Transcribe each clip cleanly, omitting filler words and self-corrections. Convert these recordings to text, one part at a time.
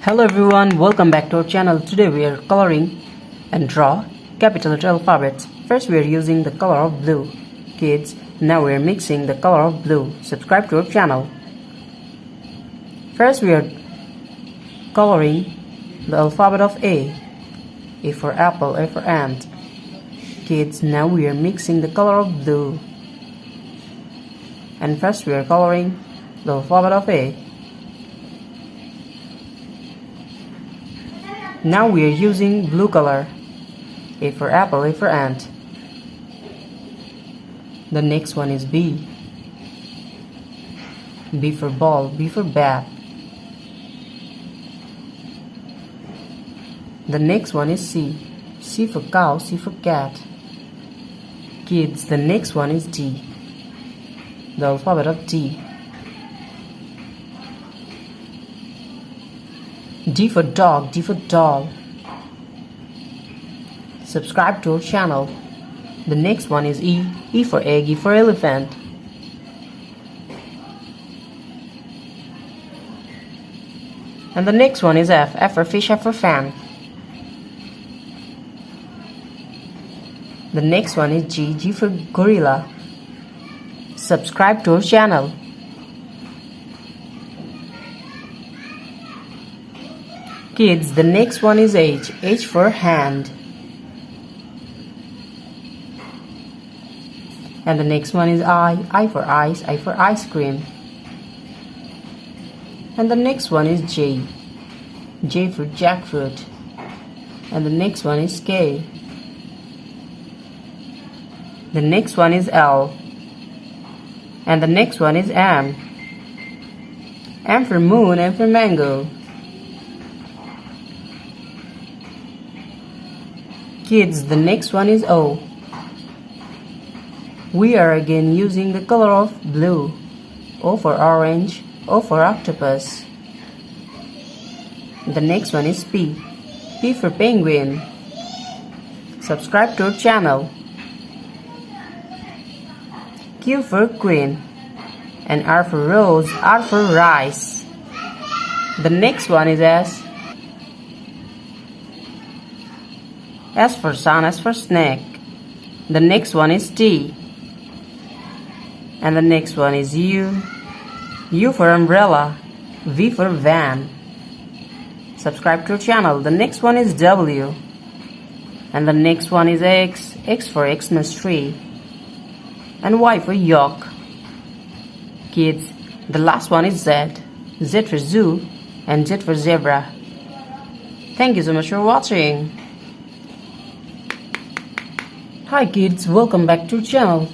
Hello everyone, welcome back to our channel. Today we are coloring and draw capital letter alphabets. First we are using the color of blue. Kids, now we are mixing the color of blue. Subscribe to our channel. First we are coloring the alphabet of A. A for apple, A for ant. Kids, now we are mixing the color of blue. And first we are coloring the alphabet of A. Now we are using blue color. A for apple, A for ant. The next one is B. B for ball, B for bat. The next one is C. C for cow, C for cat. Kids, the next one is D. The alphabet of D. D for dog, D for doll. Subscribe to our channel. The next one is E. E for egg, E for elephant. And the next one is F. F for fish, F for fan. The next one is G. G for gorilla. Subscribe to our channel. Kids, the next one is H. H for hand. And the next one is I. I for ice, I for ice cream. And the next one is J. J for jackfruit. And the next one is K. The next one is L. And the next one is M. M for moon, M for mango. Kids, the next one is O. We are again using the color of blue. O for orange, O for octopus. The next one is P. P for penguin. Subscribe to our channel. Q for queen. And R for rose, R for rice. The next one is S. S for sun, S for snake. The next one is T. And the next one is U. U for umbrella. V for van. Subscribe to our channel. The next one is W. And the next one is X. X for Xmas tree. And Y for yolk. Kids, the last one is Z. Z for zoo and Z for zebra. Thank you so much for watching. Hi kids, welcome back to our channel.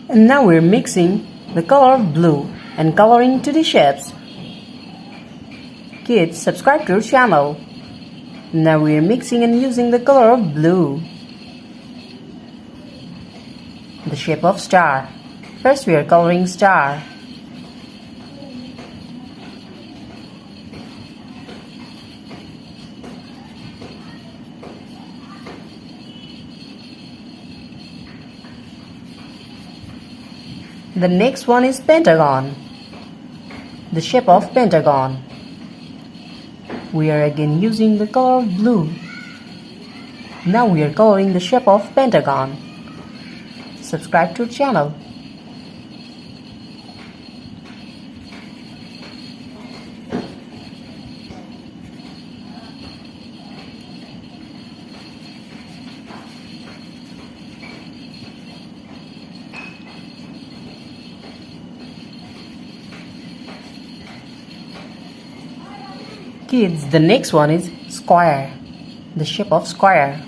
And now we're mixing the color of blue and coloring to the shapes. Kids, subscribe to our channel. Now we're mixing and using the color of blue. The shape of star. First we are coloring star. The next one is pentagon. The shape of pentagon. We are again using the color of blue. Now we are coloring the shape of pentagon. Subscribe to our channel. Kids, the next one is square. The shape of square.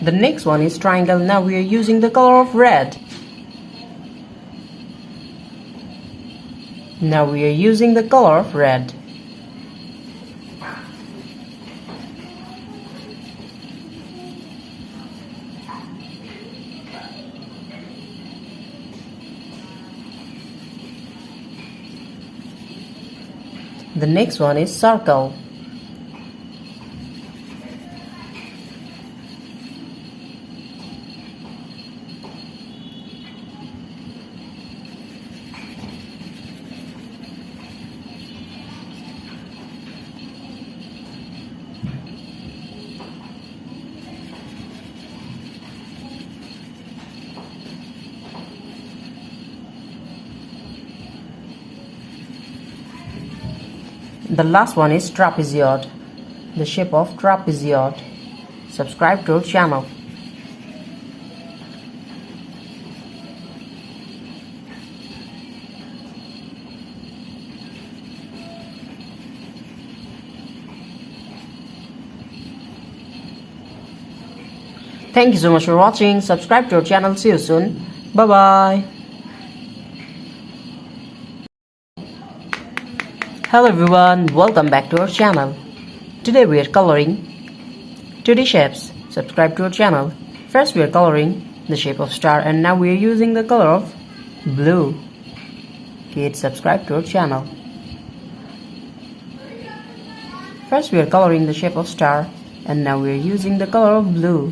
The next one is triangle. Now we are using the color of red. Now we are using the color of red. The next one is circle. The last one is trapezoid, the shape of trapezoid. Subscribe to our channel. Thank you so much for watching. Subscribe to our channel. See you soon. Bye bye. Hello everyone, welcome back to our channel. Today we are coloring 2D shapes. Subscribe to our channel. First we are coloring the shape of star, and now we are using the color of blue. Kids, subscribe to our channel. First we are coloring the shape of star, and now we are using the color of blue.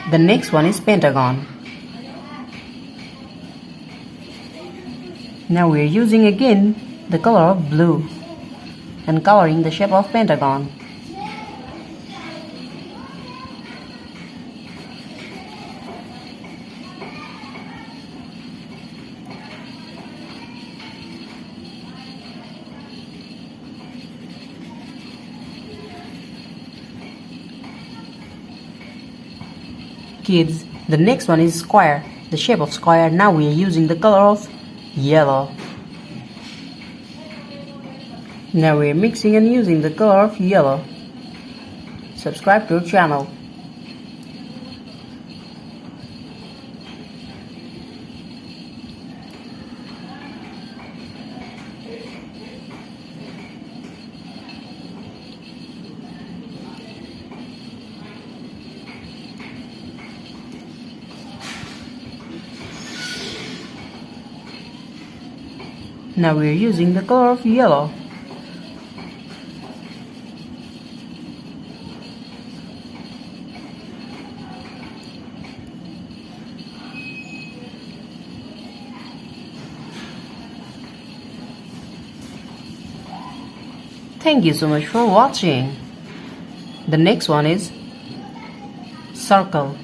The next one is pentagon. Now we are using again the color of blue and coloring the shape of pentagon. Kids, the next one is square, the shape of square. Now we are using the color of yellow. Now we are mixing and using the color of yellow. Subscribe to our channel. Now we are using the color of yellow. Thank you so much for watching. The next one is circle.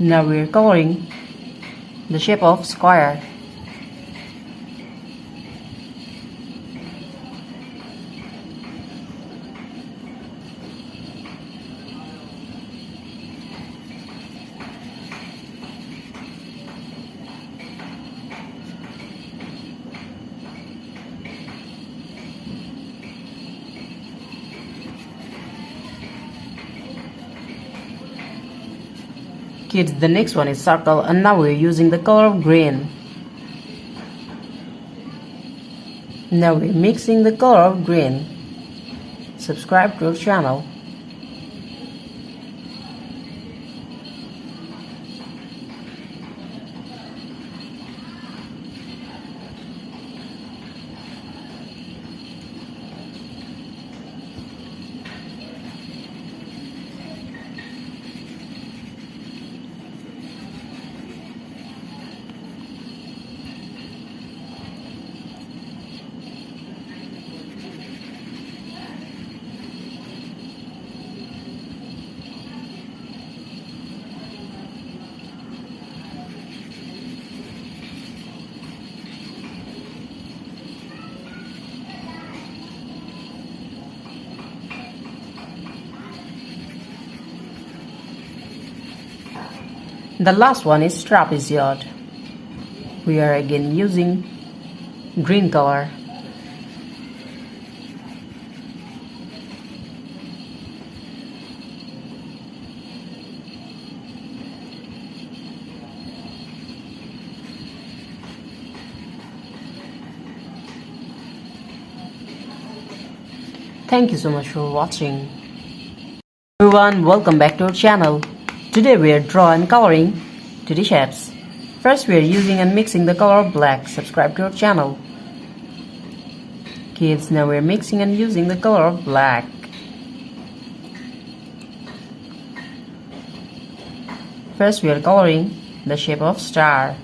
Now we are coloring the shape of square. Kids, the next one is circle, and now we're using the color of green. Now we're mixing the color of green. Subscribe to our channel. The last one is trapezoid. We are again using green color. Thank you so much for watching. Everyone, welcome back to our channel. Today we are drawing and coloring 2D shapes. First we are using and mixing the color of black. Subscribe to our channel. Kids, now we are mixing and using the color of black. First we are coloring the shape of star.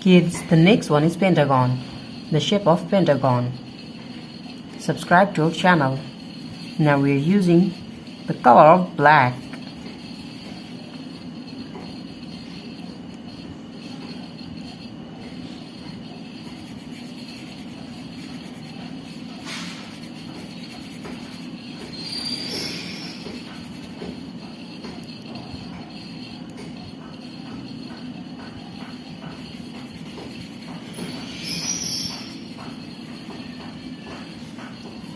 Kids, the next one is pentagon, the shape of pentagon. Subscribe to our channel. Now we are using the color of black.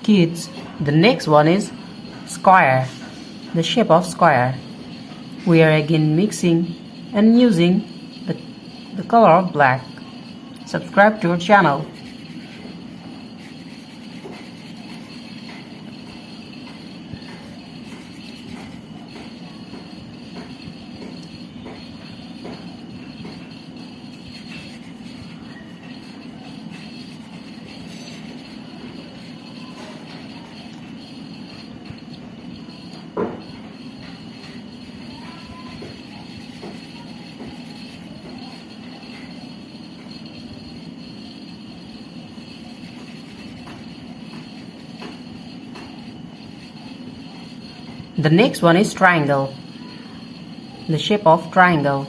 Kids, the next one is square, the shape of square. We are again mixing and using the color of black. Subscribe to our channel. The next one is triangle, the shape of triangle.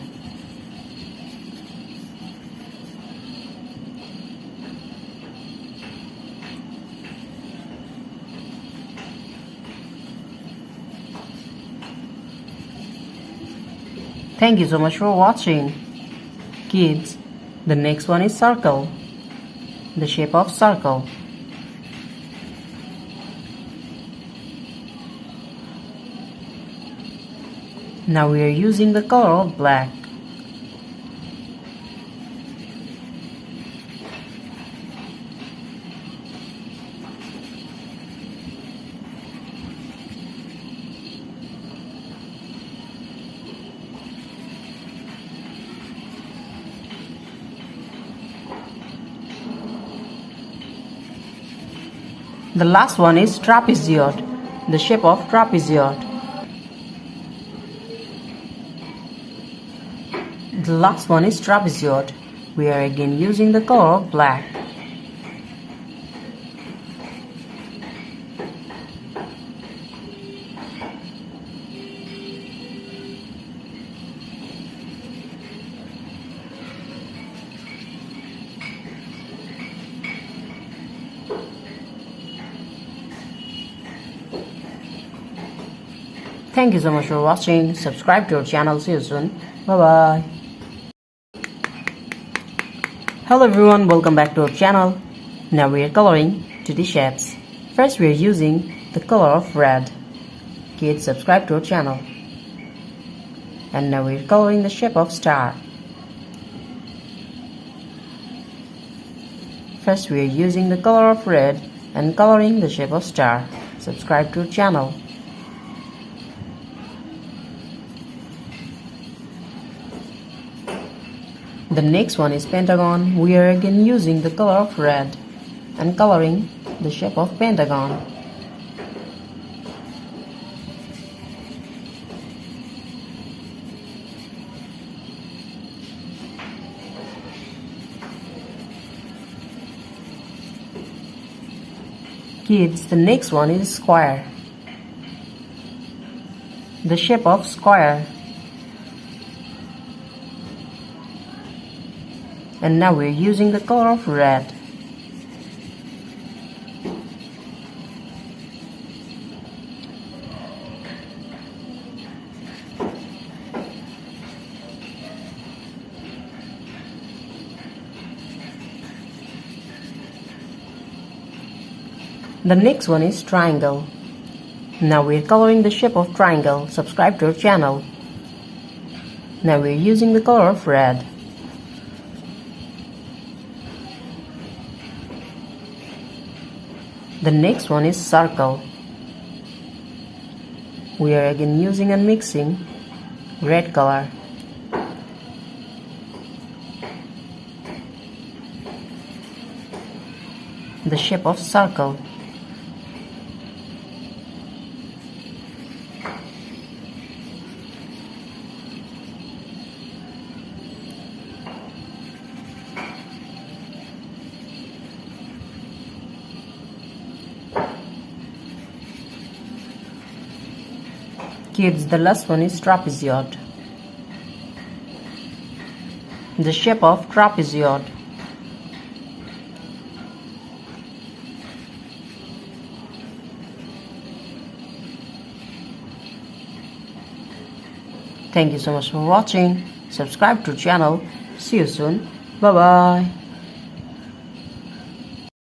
Thank you so much for watching. Kids, the next one is circle, the shape of circle. Now we are using the color of black. The last one is trapezoid, the shape of trapezoid. The last one is trapezoid. We are again using the color of black. Thank you so much for watching. Subscribe to our channel. See you soon. Bye bye. Hello everyone, welcome back to our channel. Now we are coloring 2D shapes. First we are using the color of red. Kids, subscribe to our channel. And now we are coloring the shape of star. First we are using the color of red and coloring the shape of star. Subscribe to our channel. The next one is pentagon. We are again using the color of red and coloring the shape of pentagon. Kids, the next one is square. The shape of square. And now we're using the color of red. The next one is triangle. Now we're coloring the shape of triangle. Subscribe to our channel. Now we're using the color of red. The next one is circle. We are again using and mixing red color. The shape of circle. Kids, the last one is trapezoid. The shape of trapezoid. Thank you so much for watching. Subscribe to the channel. See you soon. Bye bye.